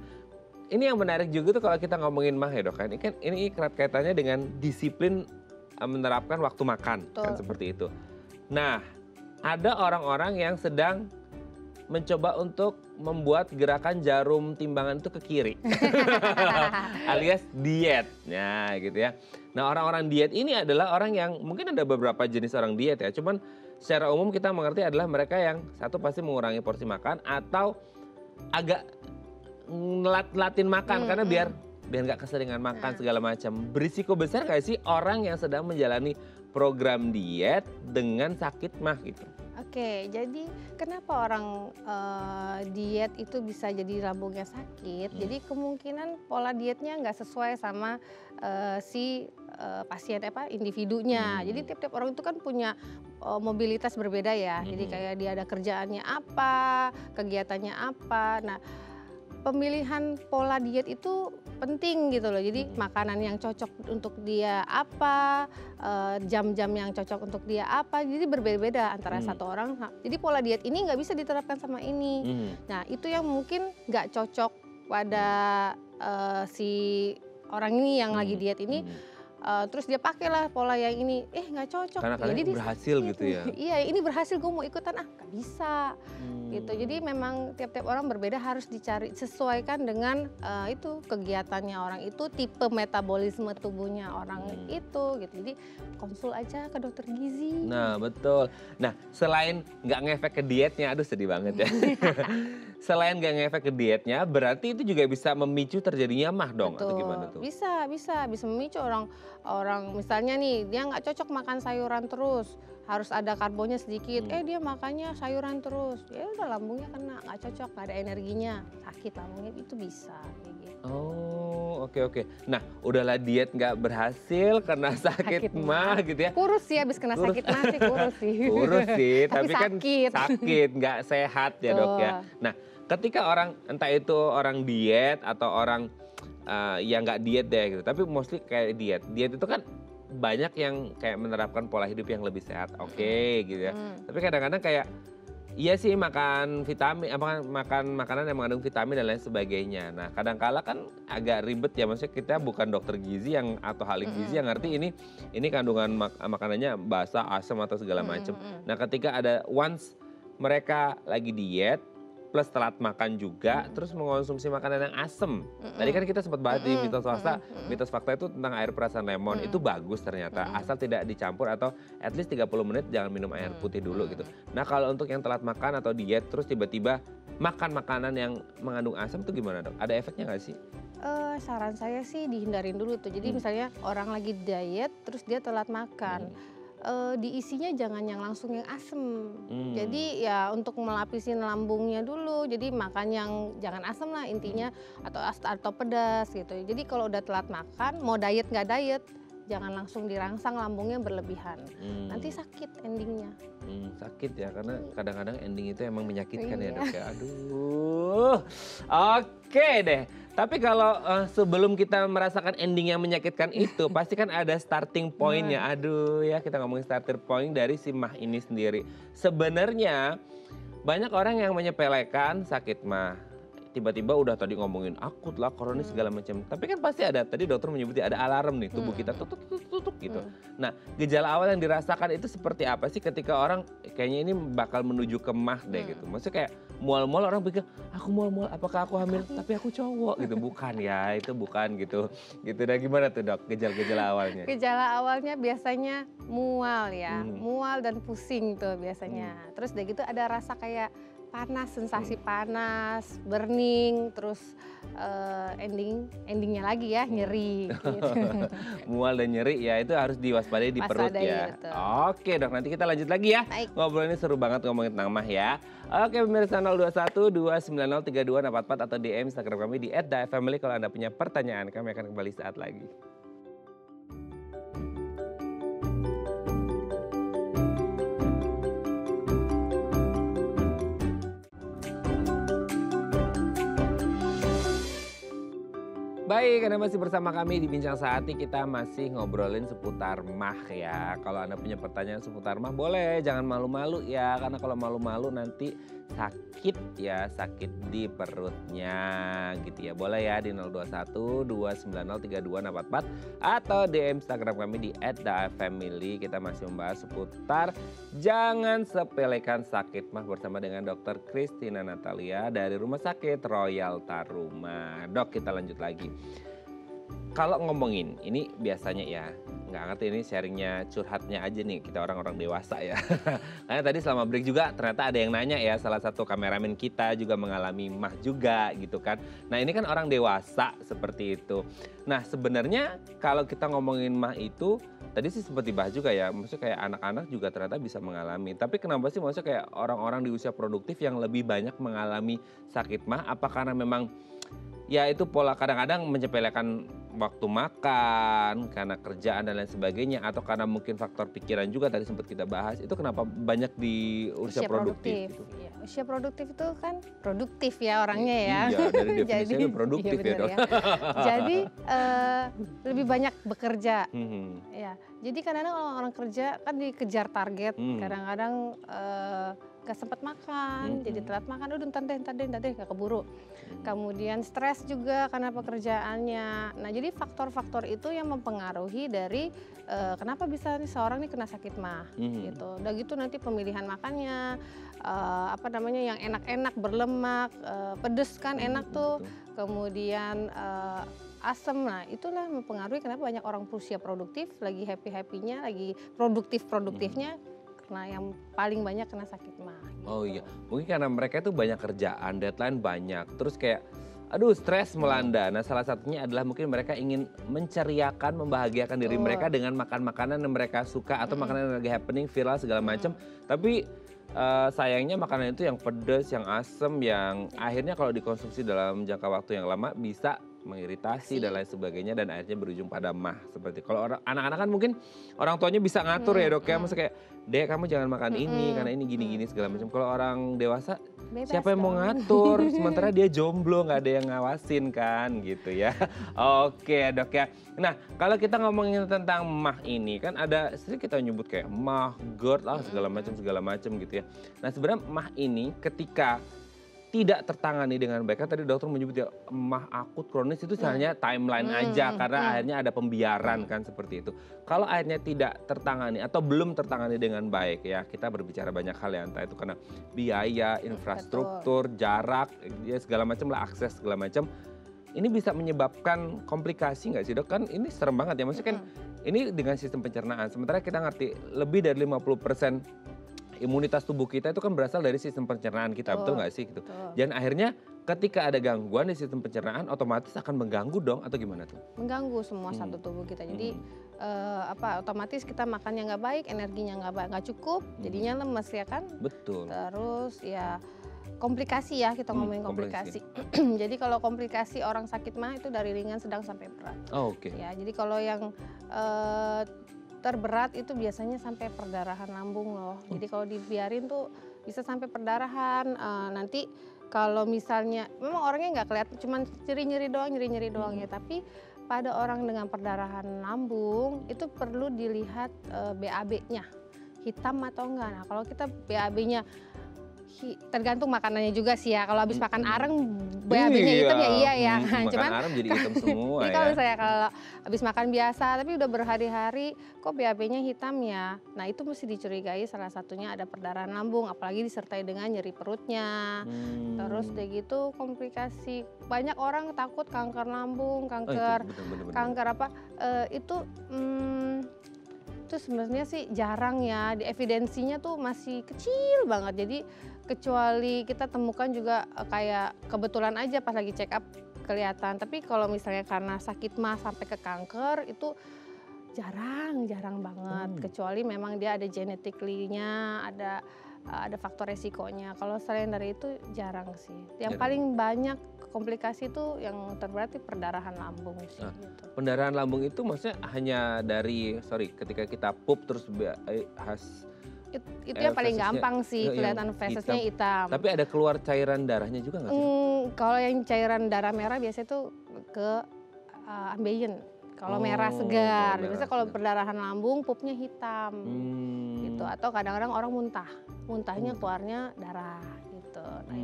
ini yang menarik juga tuh kalau kita ngomongin mah ya dok kan. Ini erat kaitannya dengan disiplin menerapkan waktu makan. Kan seperti itu. Nah, ada orang-orang yang sedang mencoba untuk membuat gerakan jarum timbangan itu ke kiri. Alias diet. Nah, gitu ya. Nah, orang-orang diet ini adalah orang yang mungkin ada beberapa jenis orang diet ya. Cuman secara umum kita mengerti adalah mereka yang satu pasti mengurangi porsi makan atau agak ngelat-latin makan karena biar nggak keseringan makan segala macam. Berisiko besar nggak sih orang yang sedang menjalani program diet dengan sakit mah gitu? Oke, jadi kenapa orang diet itu bisa jadi lambungnya sakit? Jadi kemungkinan pola dietnya nggak sesuai sama si pasien individunya. Jadi tiap-tiap orang itu kan punya mobilitas berbeda ya. Jadi kayak dia ada kerjaannya apa, kegiatannya apa. Nah, pemilihan pola diet itu penting gitu loh. Jadi makanan yang cocok untuk dia apa, jam-jam yang cocok untuk dia apa. Jadi berbeda-beda antara satu orang. Jadi pola diet ini nggak bisa diterapkan sama ini. Nah, itu yang mungkin nggak cocok pada si orang ini yang lagi diet ini. Terus dia pakailah pola yang ini, nggak cocok. Karena jadi kalian berhasil sakit. gitu ya? Iya, ini berhasil, gue mau ikutan, nggak bisa. Gitu. Jadi memang tiap-tiap orang berbeda, harus dicari sesuaikan dengan itu kegiatannya orang itu, tipe metabolisme tubuhnya orang itu gitu. Jadi konsul aja ke dokter gizi. Nah, betul. Nah, selain nggak ngefek ke dietnya, aduh sedih banget ya. Selain nggak ngefek ke dietnya, berarti itu juga bisa memicu terjadinya mah dong? Betul. Atau gimana tuh? Bisa memicu orang misalnya nih dia nggak cocok makan sayuran terus, harus ada karbonya sedikit, dia makannya sayuran terus, ya udah lambungnya kena, nggak cocok, nggak ada energinya, sakit lambungnya, itu bisa kayak gitu. Oh, oke. Nah, udahlah diet nggak berhasil karena sakit mah gitu ya. Kurus sih, habis kena sakit mah sih kurus sih. Kurus sih, tapi kan sakit. sakit, nggak sehat ya dok ya. Nah, ketika orang, entah itu orang diet atau orang yang nggak diet deh gitu, tapi mostly kayak diet. Diet itu kan banyak yang kayak menerapkan pola hidup yang lebih sehat, oke, gitu ya. Tapi kadang-kadang kayak, iya sih makan vitamin, makan makanan yang mengandung vitamin dan lain sebagainya. Nah, kadang-kala kan agak ribet ya, maksudnya kita bukan dokter gizi yang atau ahli gizi yang ngerti ini kandungan makanannya basah, asam atau segala macam. Nah, ketika ada once mereka lagi diet plus telat makan juga, terus mengonsumsi makanan yang asem. Tadi kan kita sempat bahas di mitos fakta itu tentang air perasan lemon. Itu bagus ternyata, asal tidak dicampur atau at least 30 menit jangan minum air putih dulu gitu. Nah, kalau untuk yang telat makan atau diet terus tiba-tiba makan makanan yang mengandung asam itu gimana dok? Ada efeknya nggak sih? Saran saya sih dihindarin dulu tuh. Jadi misalnya orang lagi diet terus dia telat makan. Diisinya jangan yang langsung yang asem. Jadi ya untuk melapisin lambungnya dulu. Jadi makan yang jangan asem lah intinya, atau pedas gitu. Jadi kalau udah telat makan, mau diet nggak diet, jangan langsung dirangsang lambungnya berlebihan. Nanti sakit endingnya. Sakit ya, karena kadang-kadang ending itu emang menyakitkan ya dok ya. Aduh, oke deh. Tapi kalau sebelum kita merasakan ending yang menyakitkan itu, pasti kan ada starting point-nya. Aduh ya, kita ngomongin starting point dari si mah ini sendiri. Sebenarnya banyak orang yang menyepelekan sakit mah. Tiba-tiba udah tadi ngomongin akut lah, kronis segala macam. Tapi kan pasti ada, tadi dokter menyebutnya ada alarm nih, tubuh kita tutup gitu. Nah, gejala awal yang dirasakan itu seperti apa sih ketika orang kayaknya ini bakal menuju ke mah deh gitu. Maksudnya kayak mual-mual, orang pikir aku mual-mual, apakah aku hamil? Tapi aku cowok gitu. Bukan ya, itu bukan gitu. Gitu. Dan gimana tuh dok gejala-gejala awalnya? Gejala awalnya biasanya mual ya, mual dan pusing tuh biasanya. Terus udah gitu ada rasa kayak panas, sensasi panas, burning, terus endingnya lagi ya nyeri. Gitu. Mual dan nyeri ya itu harus diwaspadai di perut ya. Betul. Oke dok, nanti kita lanjut lagi ya. Baik. Ngobrol ini seru banget ngomongin tentang mah ya. Oke pemirsa 021 290 3244 atau DM Instagram kami di @dafamily kalau Anda punya pertanyaan, kami akan kembali saat lagi. Baik, Anda masih bersama kami di Bincang Sehati, kita masih ngobrolin seputar mah ya. Kalau Anda punya pertanyaan seputar mah boleh, jangan malu-malu ya. Karena kalau malu-malu nanti sakit ya, sakit di perutnya gitu ya. Boleh ya di 021 290 3244 atau DM Instagram kami di @dafamily. Kita masih membahas seputar jangan sepelekan sakit mah bersama dengan Dr. Christina Natalia dari Rumah Sakit Royal Taruma. Dok, kita lanjut lagi. kalau ngomongin, ini biasanya ya, nggak ngerti ini sharingnya curhatnya aja nih kita orang-orang dewasa ya. Karena tadi selama break juga ternyata ada yang nanya ya, salah satu kameramen kita juga mengalami mah juga gitu kan. Nah ini kan orang dewasa seperti itu. Nah sebenarnya kalau kita ngomongin mah itu, tadi sih sempat dibahas juga ya, maksudnya kayak anak-anak juga ternyata bisa mengalami. Tapi kenapa sih maksudnya kayak orang-orang di usia produktif yang lebih banyak mengalami sakit mah? Apa karena memang ya itu pola kadang-kadang menyepelekan waktu makan, karena kerjaan dan lain sebagainya, atau karena mungkin faktor pikiran juga tadi sempat kita bahas, itu kenapa banyak di usia produktif gitu? Iya, usia produktif itu kan produktif ya orangnya ya. Iya, dari definisinya Jadi, itu produktif iya ya benar dok. ya. Jadi lebih banyak bekerja. Mhm, Ya, jadi kadang-kadang orang kerja kan dikejar target, hmm, kadang-kadang gak sempat makan, jadi mhm, telat makan, udah ntar deh, gak keburu. mhm, Kemudian stres juga karena pekerjaannya. Nah, jadi faktor-faktor itu yang mempengaruhi dari kenapa bisa nih seorang nih kena sakit mah, mhm, gitu. Udah gitu nanti pemilihan makannya, apa namanya yang enak-enak, berlemak, pedes kan enak tuh. betul. Kemudian asem, nah itulah mempengaruhi kenapa banyak orang usia produktif lagi happy-happynya, lagi produktif-produktifnya, karena yang paling banyak kena sakit mah. Oh Gitu. iya, mungkin karena mereka itu banyak kerjaan, deadline banyak, terus kayak aduh stres melanda. Nah salah satunya adalah mungkin mereka ingin menceriakan, membahagiakan diri mereka Betul. dengan makan makanan yang mereka suka atau Mm-mm. makanan yang lagi happening, viral segala macam. Mm-mm. Tapi sayangnya makanan itu yang pedas, yang asem, yang akhirnya kalau dikonsumsi dalam jangka waktu yang lama bisa mengiritasi dan lain sebagainya dan akhirnya berujung pada mah seperti kalau orang anak-anak kan mungkin orang tuanya bisa ngatur ya dok ya, Mm-mm. maksudnya kayak dek kamu jangan makan ini karena Mm-mm. ini gini-gini segala Mm-mm. macam. Kalau orang dewasa Bebas siapa yang mau dong. ngatur sementara dia jomblo nggak ada yang ngawasin kan gitu ya. Oke dok ya. Nah kalau kita ngomongin tentang mah ini kan ada sering kita nyebut kayak mah, GERD lah segala macam gitu ya. Nah sebenarnya mah ini ketika tidak tertangani dengan baik kan tadi dokter menyebut ya mah akut kronis itu hanya timeline aja karena akhirnya ada pembiaran kan seperti itu. Kalau akhirnya tidak tertangani atau belum tertangani dengan baik ya kita berbicara banyak hal ya entah itu karena biaya, infrastruktur, jarak, ya segala macam lah akses segala macam. Ini bisa menyebabkan komplikasi nggak sih dok? Kan ini serem banget ya maksudnya kan ini dengan sistem pencernaan sementara kita ngerti lebih dari 50% imunitas tubuh kita itu kan berasal dari sistem pencernaan kita, betul nggak sih gitu? Betul. Dan akhirnya ketika ada gangguan di sistem pencernaan otomatis akan mengganggu dong atau gimana tuh? Mengganggu semua satu tubuh kita. Jadi otomatis kita makannya nggak baik, energinya nggak cukup, jadinya lemes ya kan. Betul. Terus ya komplikasi ya kita ngomongin komplikasi. Jadi kalau komplikasi orang sakit mah itu dari ringan, sedang sampai berat. Oh, oke. Ya, jadi kalau yang terberat itu biasanya sampai perdarahan lambung loh. Jadi kalau dibiarin tuh bisa sampai perdarahan. Nanti kalau misalnya memang orangnya nggak kelihatan, cuman nyeri-nyeri doang ya. Tapi pada orang dengan perdarahan lambung itu perlu dilihat BAB-nya hitam atau enggak. Nah kalau kita BAB-nya tergantung makanannya juga sih ya. Kalau habis makan areng BAB-nya hitam ya iya ya. Makan Cuman arem jadi hitam semua jadi ya. kalau misalnya kalau habis makan biasa tapi udah berhari-hari kok BAB-nya hitam ya. Nah itu mesti dicurigai salah satunya ada perdarahan lambung apalagi disertai dengan nyeri perutnya. Terus udah gitu komplikasi. Banyak orang takut kanker lambung, kanker kanker apa itu sebenarnya sih jarang ya, di evidensinya tuh masih kecil banget. Jadi kecuali kita temukan juga kayak kebetulan aja pas lagi check up kelihatan. Tapi kalau misalnya karena sakit mah sampai ke kanker itu jarang banget. Kecuali memang dia ada genetically-nya, ada faktor resikonya. Kalau selain dari itu jarang sih. Yang paling banyak komplikasi itu yang terberat perdarahan lambung sih. Nah, gitu. pendarahan lambung itu maksudnya hanya dari ketika kita pup terus Itu yang paling fesesnya, gampang sih yang kelihatan fesesnya hitam. Tapi ada keluar cairan darahnya juga nggak sih? Kalau yang cairan darah merah biasanya tuh ke ambeien. Kalau merah segar, biasanya kalau perdarahan lambung pupnya hitam gitu. Atau kadang-kadang orang muntahnya keluarnya darah gitu. Nah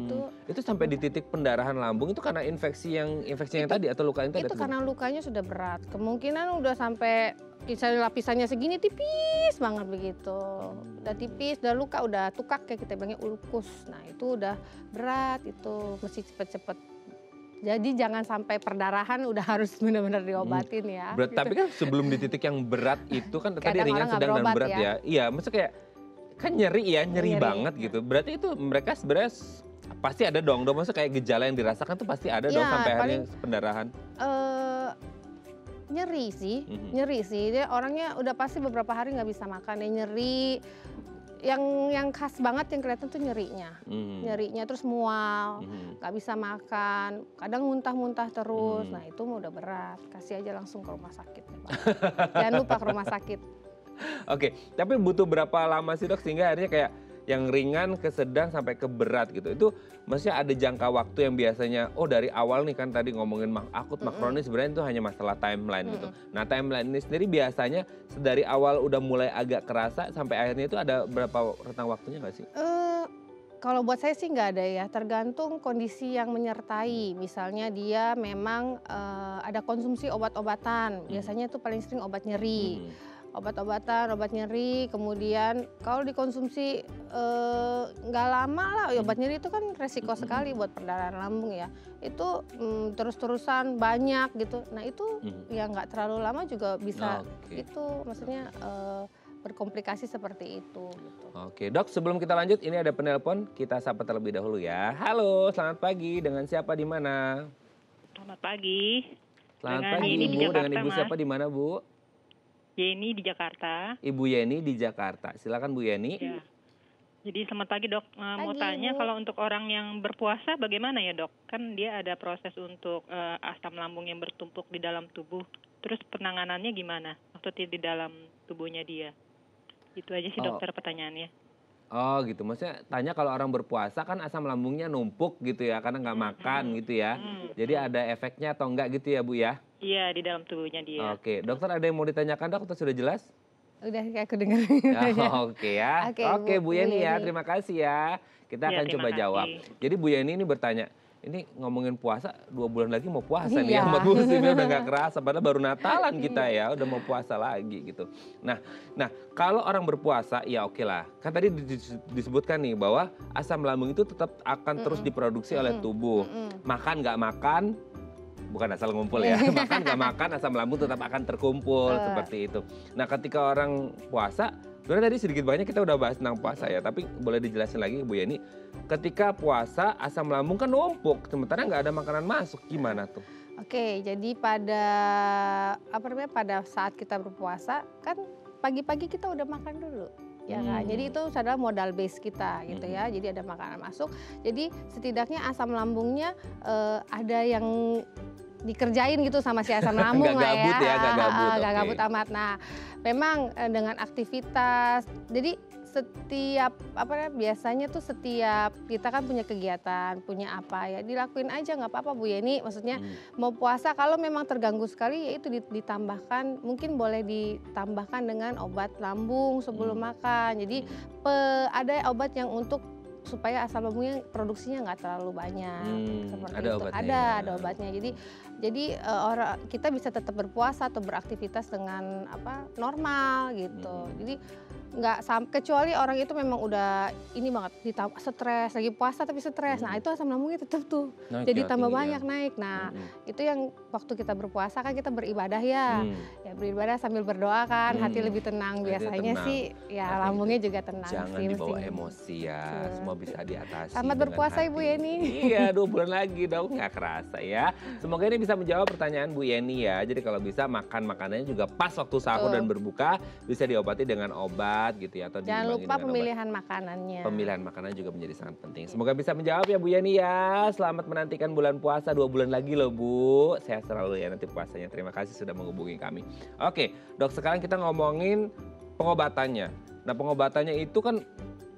itu sampai di titik pendarahan lambung itu karena infeksi yang tadi atau luka yang tadi? Itu karena lukanya sudah berat. Kemungkinan udah sampai misalnya lapisannya segini tipis banget begitu. Udah tipis, udah luka, udah tukak ya kita bilangnya ulkus. Nah itu udah berat itu mesti cepet-cepet Jadi jangan sampai perdarahan udah harus benar-benar diobatin ya. Berat, tapi kan sebelum di titik yang berat itu kan tadi Kadang ringan, orang nggak sedang, dan berobat berat ya. ya. Iya, maksudnya kayak kan nyeri ya, nyeri Nyeri. banget gitu. Berarti itu mereka sebenarnya pasti ada dong, maksudnya kayak gejala yang dirasakan tuh pasti ada dong Iya, sampai akhirnya paling pendarahan. Nyeri sih, nyeri sih. Dia orangnya udah pasti beberapa hari nggak bisa makan, ya nyeri. Yang khas banget yang kelihatan tuh nyerinya, nyerinya terus mual, nggak bisa makan, kadang muntah-muntah terus. Nah itu mah udah berat, kasih aja langsung ke rumah sakit. Jangan lupa ke rumah sakit. Oke, tapi butuh berapa lama sih dok sehingga akhirnya kayak yang ringan ke sedang sampai ke berat gitu? Itu maksudnya ada jangka waktu yang biasanya, oh dari awal nih kan tadi ngomongin akut mah kronis, sebenarnya itu hanya masalah timeline gitu. Nah timeline ini sendiri biasanya dari awal udah mulai agak kerasa sampai akhirnya itu ada berapa rentang waktunya nggak sih? Kalau buat saya sih nggak ada ya, tergantung kondisi yang menyertai. Misalnya dia memang ada konsumsi obat-obatan, biasanya itu paling sering obat nyeri. Obat-obatan, obat nyeri, kemudian kalau dikonsumsi nggak lama lah, obat nyeri itu kan resiko sekali buat perdarahan lambung ya. Itu terus-terusan banyak gitu. Nah itu ya nggak terlalu lama juga bisa itu maksudnya berkomplikasi seperti itu. Gitu. Oke dok, sebelum kita lanjut ini ada penelpon, kita sapa terlebih dahulu ya. Halo, selamat pagi, dengan siapa di mana? Selamat pagi. Selamat pagi Ibu, dengan Ibu siapa di mana Bu? Yeni di Jakarta. Ibu Yeni di Jakarta. Silakan Bu Yeni. Ya. Jadi selamat pagi dok. Mau Pagi, tanya Bu. kalau untuk orang yang berpuasa bagaimana ya dok? Kan dia ada proses untuk asam lambung yang bertumpuk di dalam tubuh. Terus penanganannya gimana? Maksudnya di dalam tubuhnya dia. Itu aja sih dokter pertanyaannya. Oh gitu, maksudnya tanya kalau orang berpuasa kan asam lambungnya numpuk gitu ya karena nggak makan gitu ya. Jadi ada efeknya atau enggak gitu ya Bu ya? Iya di dalam tubuhnya dia. Oke, dokter ada yang mau ditanyakan dok atau sudah jelas? Udah kayak aku dengar. Oke ya. Oke Bu Yeni ya, terima kasih ya. Kita Ya, akan terima coba kasih. jawab. Jadi Bu Yeni ini bertanya, ini ngomongin puasa 2 bulan lagi mau puasa nih Iya. ya, umat muslimnya udah nggak kerasa padahal baru Natalan kita ya, udah mau puasa lagi gitu. Nah kalau orang berpuasa ya oke lah. Kan tadi disebutkan nih bahwa asam lambung itu tetap akan terus diproduksi oleh tubuh. Makan nggak makan, bukan asal ngumpul ya, makan nggak makan asam lambung tetap akan terkumpul seperti itu. Nah ketika orang puasa, sebenarnya tadi sedikit banyak kita udah bahas tentang puasa ya, tapi boleh dijelasin lagi Bu Yeni, ketika puasa asam lambung kan numpuk, sementara nggak ada makanan masuk, gimana tuh? Oke, jadi pada saat kita berpuasa kan pagi-pagi kita udah makan dulu. Ya kan? Jadi itu adalah modal base kita gitu ya. Jadi ada makanan masuk. Jadi setidaknya asam lambungnya ada yang dikerjain gitu sama si asam lambung Nggak lah gabut ya, nggak gabut, nggak oke. gabut amat. Nah, memang dengan aktivitas. Jadi setiap biasanya tuh setiap kita kan punya kegiatan, punya apa ya dilakuin aja nggak apa-apa Bu Yeni. Maksudnya mau puasa kalau memang terganggu sekali ya itu ditambahkan, mungkin boleh ditambahkan dengan obat lambung sebelum makan. Jadi ada obat yang untuk supaya asam lambungnya produksinya nggak terlalu banyak seperti ada itu. obatnya ya. Ada obatnya. Jadi orang kita bisa tetap berpuasa atau beraktivitas dengan normal gitu. Jadi nggak kecuali orang itu memang udah ini banget stres lagi puasa tapi stres. Nah itu asam lambungnya tetap tuh Naik jadi ya, tambah tinggi ya. banyak naik. Nah itu yang waktu kita berpuasa kan kita beribadah ya. Ya beribadah sambil berdoa kan, hati lebih tenang. Hati Biasanya tenang. sih ya Hati lambungnya juga tenang. Jangan sih, dibawa mesti. emosi ya, Betul. semua bisa diatasi. Selamat dengan berpuasa Ibu hati. Yeni. Iya 2 bulan lagi dong, nggak kerasa ya. Semoga ini bisa menjawab pertanyaan Bu Yeni ya. Jadi kalau bisa makan makanannya juga pas waktu sahur dan berbuka, bisa diobati dengan obat gitu ya. Atau Jangan diimbangi lupa dengan pemilihan makanannya. Pemilihan makanan juga menjadi sangat penting. Semoga bisa menjawab ya Bu Yani ya. Selamat menantikan bulan puasa 2 bulan lagi loh Bu. Sehat selalu ya nanti puasanya. Terima kasih sudah menghubungi kami. Oke dok, sekarang kita ngomongin pengobatannya. Nah pengobatannya itu kan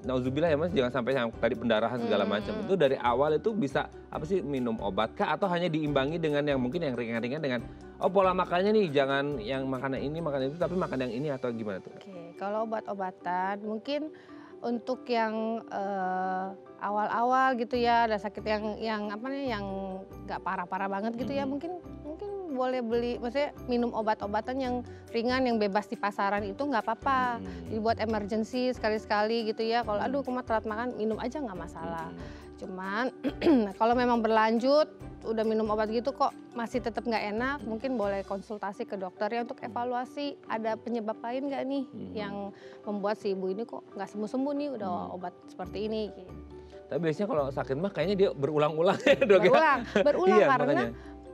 nauzubillah ya mas, jangan sampai yang tadi pendarahan segala macam. Itu dari awal itu bisa apa sih, minum obat kah atau hanya diimbangi dengan yang mungkin yang ringan-ringan dengan pola makannya nih jangan yang makanan ini makan itu tapi makan yang ini atau gimana tuh? Oke, kalau obat-obatan mungkin untuk yang awal-awal gitu ya, ada sakit yang nggak parah-parah banget gitu ya, mungkin boleh beli, maksudnya minum obat-obatan yang ringan yang bebas di pasaran itu nggak apa-apa. Jadi buat emergency sekali-sekali gitu ya. Kalau aduh aku mah telat makan, minum aja nggak masalah. Cuman kalau memang berlanjut, udah minum obat gitu kok masih tetap nggak enak, mungkin boleh konsultasi ke dokter ya untuk evaluasi ada penyebab lain nggak nih yang membuat si ibu ini kok nggak sembuh-sembuh nih udah obat seperti ini. Gitu. Tapi biasanya kalau sakit mah kayaknya dia berulang-ulang ya dok ya? Berulang Iya, karena makanya.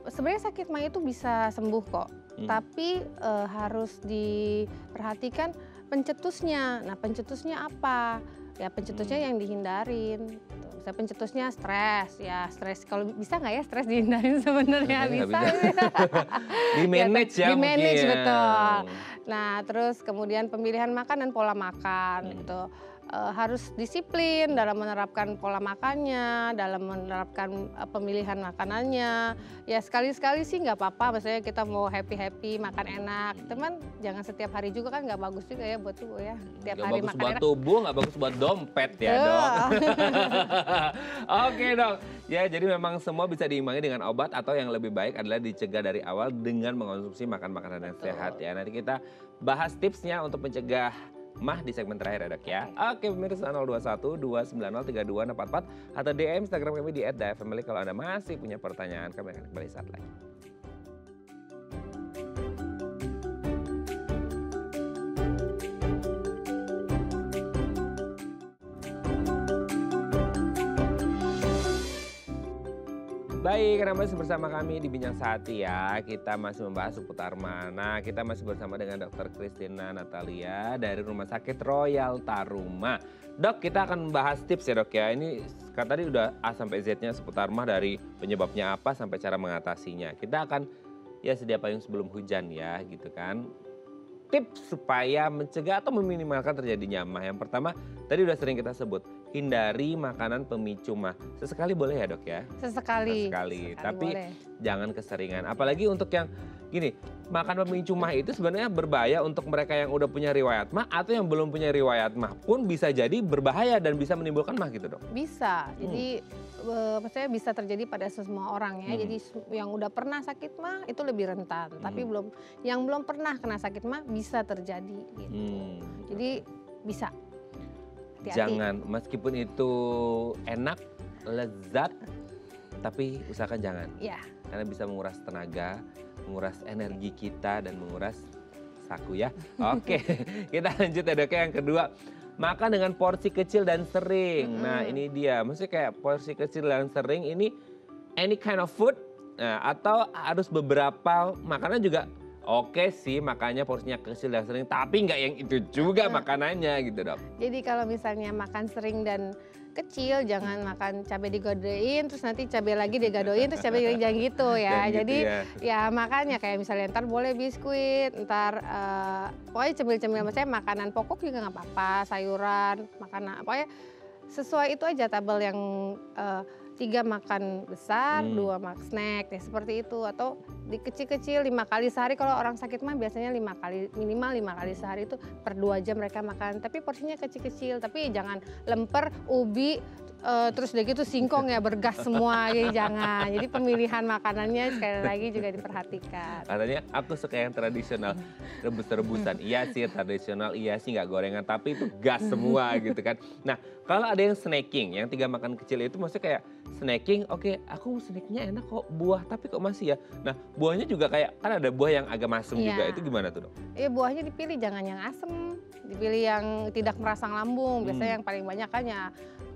sebenarnya sakit mah itu bisa sembuh kok, tapi harus diperhatikan pencetusnya. Nah pencetusnya apa? Ya pencetusnya yang dihindarin. Saya pencetusnya stres, ya stres. Kalau bisa nggak ya stres dihindarin sebenarnya Nggak bisa. Di manage ya Di manage mungkin. betul. Nah terus kemudian pemilihan makan dan pola makan gitu. Harus disiplin dalam menerapkan pola makannya, dalam menerapkan pemilihan makanannya. Ya sekali-sekali sih nggak apa-apa, misalnya kita mau happy-happy makan enak. Teman jangan setiap hari juga kan nggak bagus juga ya buat tubuh ya. Tiap Nggak hari bagus makan buat enak. tubuh, nggak bagus buat dompet ya dok. Oke dok, ya jadi memang semua bisa diimbangi dengan obat atau yang lebih baik adalah dicegah dari awal dengan mengonsumsi makan makanan yang sehat ya. Nanti kita bahas tipsnya untuk mencegah mah di segmen terakhir ya dok ya. Oke pemirsa 021 290 3244 atau DM Instagram kami di @dafamily kalau Anda masih punya pertanyaan, kami akan kembali saat lagi. Baik, karena masih bersama kami di Bincang Sehati ya. Kita masih membahas seputar mana. Kita masih bersama dengan Dr. Christina Natalia dari Rumah Sakit Royal Taruma. Dok, kita akan membahas tips ya dok ya. Ini kan tadi udah A sampai Z-nya seputar mah dari penyebabnya apa sampai cara mengatasinya. Kita akan ya sedia payung sebelum hujan ya gitu kan. Tips supaya mencegah atau meminimalkan terjadinya mah. Yang pertama, tadi udah sering kita sebut, hindari makanan pemicu mah. Sesekali boleh ya dok ya? Sesekali Tapi boleh. jangan keseringan. Apalagi untuk yang gini, makan pemicu mah itu sebenarnya berbahaya untuk mereka yang udah punya riwayat mah atau yang belum punya riwayat mah pun bisa jadi berbahaya dan bisa menimbulkan mah gitu dok. Bisa, jadi maksudnya bisa terjadi pada semua orang ya. Jadi yang udah pernah sakit mah itu lebih rentan, tapi yang belum pernah kena sakit mah bisa terjadi gitu. Jadi bisa. Hati-hati. Jangan, meskipun itu enak, lezat, tapi usahakan jangan. Ya. Karena bisa menguras tenaga, menguras energi kita dan menguras saku ya. Oke, kita lanjut ya dok. Yang kedua, makan dengan porsi kecil dan sering. Nah ini dia, maksudnya kayak porsi kecil dan sering ini any kind of food atau harus beberapa makanan juga oke sih makanya porsinya kecil dan sering. Tapi nggak yang itu juga makanannya gitu dok. Jadi kalau misalnya makan sering dan kecil, jangan makan cabai digodoin, terus nanti cabai lagi digadoin, terus cabai lagi jangan gitu ya. Jangan gitu Jadi ya. ya makanya kayak misalnya ntar boleh biskuit, ntar pokoknya cemil-cemil, maksudnya makanan pokok juga nggak apa-apa, sayuran, makanan, pokoknya sesuai itu aja tabel yang 3 makan besar, 2 makan snack, ya seperti itu. Atau di kecil-kecil 5 kali sehari, kalau orang sakit mah biasanya 5 kali, minimal 5 kali sehari itu per 2 jam mereka makan. Tapi porsinya kecil-kecil, tapi jangan lemper, ubi, terus udah gitu singkong ya bergas semua, jadi jangan. Jadi pemilihan makanannya sekali lagi juga diperhatikan. Katanya aku suka yang tradisional, rebus-rebusan. Iya sih tradisional, iya sih nggak gorengan, tapi itu gas semua gitu kan. Nah kalau ada yang snacking, yang 3 makan kecil itu maksudnya kayak snacking, oke, aku snacknya enak kok buah, tapi kok masih ya. Nah buahnya juga kayak, kan ada buah yang agak masam juga, itu gimana tuh dok? Iya buahnya dipilih jangan yang asem, dipilih yang tidak merangsang lambung. Biasanya yang paling banyak kan ya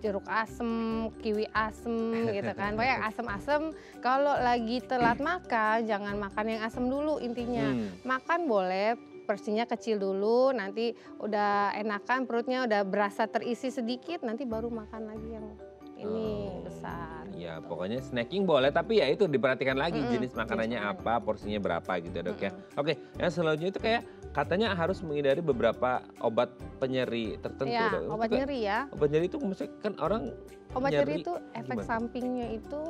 jeruk asem, kiwi asem gitu kan. Pokoknya yang asem-asem, kalau lagi telat makan jangan makan yang asem dulu intinya. Makan boleh porsinya kecil dulu, nanti udah enakan perutnya udah berasa terisi sedikit, nanti baru makan lagi yang ini besar. Ya pokoknya snacking boleh, tapi ya itu diperhatikan lagi jenis makanannya apa, porsinya berapa gitu ya dok ya. Oke, yang selanjutnya itu kayak katanya harus menghindari beberapa obat penyeri tertentu. Ya, dok. obat nyeri ya. Obat nyeri itu maksudnya kan orang Obat nyeri itu gimana? efek sampingnya itu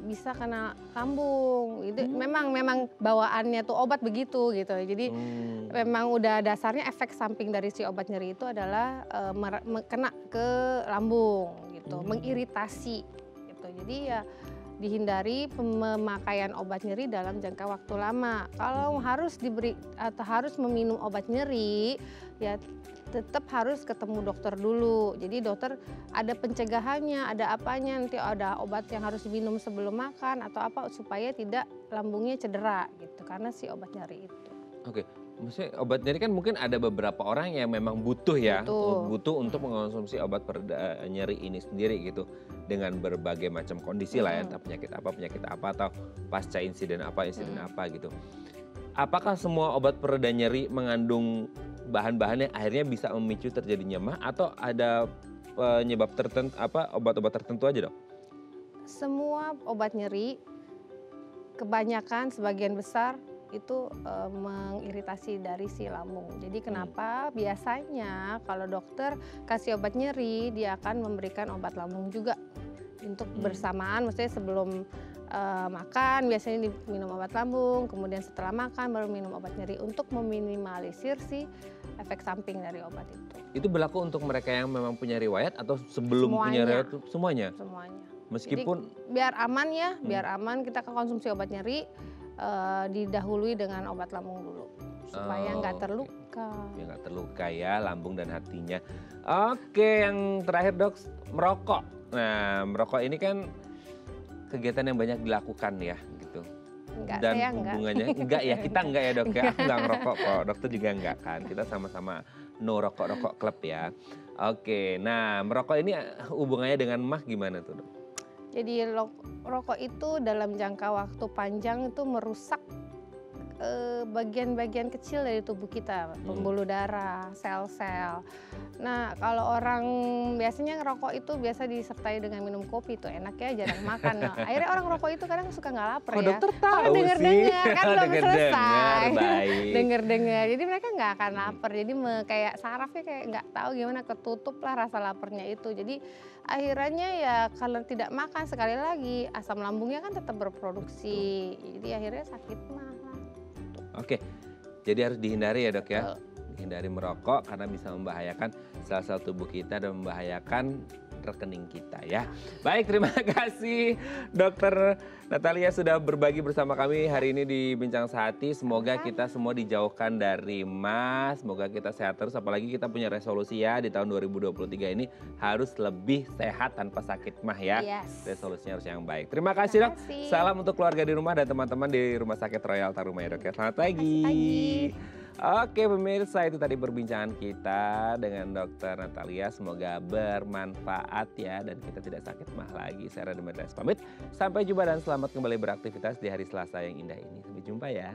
bisa kena lambung. Itu memang bawaannya tuh obat begitu gitu. Jadi memang udah dasarnya efek samping dari si obat nyeri itu adalah kena ke lambung gitu, mengiritasi gitu. Jadi ya dihindari pemakaian obat nyeri dalam jangka waktu lama. Kalau harus diberi atau harus meminum obat nyeri, ya tetap harus ketemu dokter dulu. Jadi dokter ada pencegahannya, ada apanya, nanti ada obat yang harus diminum sebelum makan atau apa supaya tidak lambungnya cedera gitu karena si obat nyeri itu. Oke, maksudnya obat nyeri kan mungkin ada beberapa orang yang memang butuh ya, butuh untuk mengonsumsi obat pereda nyeri ini sendiri gitu dengan berbagai macam kondisi lah ya, entah penyakit apa atau pasca insiden apa gitu. Apakah semua obat pereda nyeri mengandung bahan-bahan yang akhirnya bisa memicu terjadinya MAH atau ada penyebab tertentu obat-obat tertentu aja, Dok? Semua obat nyeri kebanyakan sebagian besar itu mengiritasi dari si lambung. Jadi kenapa biasanya kalau dokter kasih obat nyeri dia akan memberikan obat lambung juga untuk bersamaan, maksudnya sebelum makan biasanya diminum obat lambung, kemudian setelah makan baru minum obat nyeri untuk meminimalisir si efek samping dari obat itu. Itu berlaku untuk mereka yang memang punya riwayat atau sebelum punya riwayat semuanya? Semuanya. Meskipun jadi, biar aman ya, biar aman kita konsumsi obat nyeri didahului dengan obat lambung dulu supaya nggak terluka. Ya nggak terluka ya lambung dan hatinya. Oke, yang terakhir Dok, merokok. Nah, merokok ini kan kegiatan yang banyak dilakukan ya gitu. Enggak, dan saya hubungannya enggak ya, kita enggak ya Dok ya. Aku enggak ngerokok kok, dokter juga enggak kan. Kita sama-sama no rokok-rokok klub ya. Oke, nah merokok ini hubungannya dengan MAH gimana tuh Dok? Jadi rokok itu dalam jangka waktu panjang itu merusak bagian-bagian kecil dari tubuh kita, pembuluh darah, sel-sel. Nah kalau orang biasanya ngerokok itu biasa disertai dengan minum kopi tuh enak ya, jarang makan. Nah, akhirnya orang rokok itu kadang suka nggak lapar ya. Dokter tahu denger-dengar kan belum selesai. Baik. Denger-dengar, jadi mereka nggak akan lapar. Jadi kayak sarafnya kayak nggak tahu gimana, ketutup lah rasa laparnya itu. Jadi akhirnya ya kalau tidak makan sekali lagi asam lambungnya kan tetap berproduksi. Jadi akhirnya sakit mah. Oke, jadi harus dihindari ya Dok ya. Hindari merokok karena bisa membahayakan sel-sel tubuh kita dan membahayakan rekening kita ya. Baik, terima kasih Dokter Natalia sudah berbagi bersama kami hari ini di Bincang Sehati. Semoga kita semua dijauhkan dari MAH, semoga kita sehat terus. Apalagi kita punya resolusi ya di tahun 2023 ini harus lebih sehat tanpa sakit MAH ya. Yes. Resolusinya harus yang baik. Terima kasih Dok. Salam untuk keluarga di rumah dan teman-teman di Rumah Sakit Royal Taruma ya Dok ya. Selamat pagi. Oke pemirsa, itu tadi perbincangan kita dengan Dokter Natalia. Semoga bermanfaat ya dan kita tidak sakit MAH lagi. Saya Rada Medres pamit. Sampai jumpa dan selamat kembali beraktivitas di hari Selasa yang indah ini. Sampai jumpa ya.